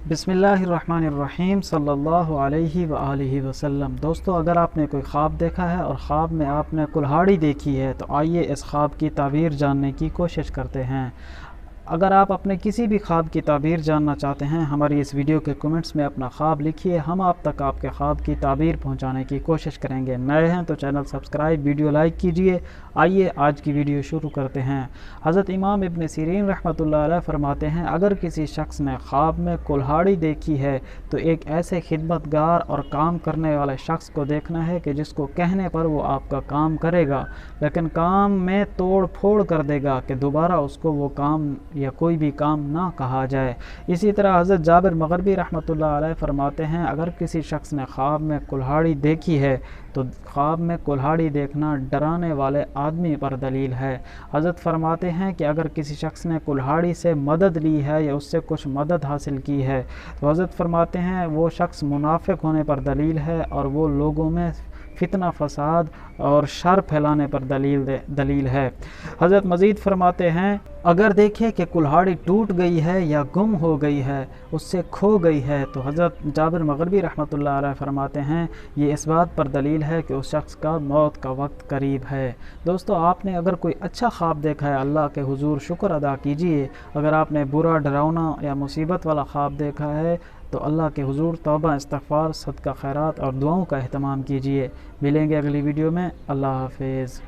बिस्मिल्लाहिर्रहमानिर्रहीम सल्लल्लाहु अलैहि व आलिहि वसल्लम। दोस्तों, अगर आपने कोई ख्वाब देखा है और ख्वाब में आपने कुल्हाड़ी देखी है तो आइए इस ख्वाब की ताबीर जानने की कोशिश करते हैं। अगर आप अपने किसी भी ख्वाब की ताबीर जानना चाहते हैं, हमारी इस वीडियो के कमेंट्स में अपना ख्वाब लिखिए, हम आप तक आपके ख्वाब की ताबीर पहुंचाने की कोशिश करेंगे। नए हैं तो चैनल सब्सक्राइब, वीडियो लाइक कीजिए। आइए आज की वीडियो शुरू करते हैं। हज़रत इमाम इब्न सीरीन रहमतुल्लाह अलैह फरमाते हैं, अगर किसी शख्स ने ख्वाब में कुल्हाड़ी देखी है तो एक ऐसे खिदमतगार और काम करने वाले शख्स को देखना है कि जिसको कहने पर वो आपका काम करेगा, लेकिन काम में तोड़ फोड़ कर देगा कि दोबारा उसको वो काम या कोई भी काम ना कहा जाए। इसी तरह हज़रत जाबिर मग़रिबी रहमतुल्लाह अलैह फरमाते हैं, अगर किसी शख्स ने ख्वाब में कुल्हाड़ी देखी है तो ख्वाब में कुल्हाड़ी देखना डराने वाले आदमी पर दलील है। हज़रत फरमाते हैं कि अगर किसी शख्स ने कुल्हाड़ी से मदद ली है या उससे कुछ मदद हासिल की है तो हज़रत फरमाते हैं वो शख्स मुनाफिक होने पर दलील है और वो लोगों में फितना फसाद और शर फैलाने पर दलील है। हज़रत मज़ीद फरमाते हैं, अगर देखें कि कुल्हाड़ी टूट गई है या गुम हो गई है, उससे खो गई है, तो हज़रत जाबिर मग़रिबी रहमतुल्लाह अलैह फरमाते हैं ये इस बात पर दलील है कि उस शख्स का मौत का वक्त करीब है। दोस्तों, आपने अगर कोई अच्छा ख्वाब देखा है, अल्लाह के हुजूर शुक्र अदा कीजिए। अगर आपने बुरा, डरावना या मुसीबत वाला ख्वाब देखा है तो अल्लाह के हुजूर तौबा, इस्तिग़फ़ार, सदका खैरात और दुआओं का अहतमाम कीजिए। मिलेंगे अगली वीडियो में। अल्लाह हाफ़िज़।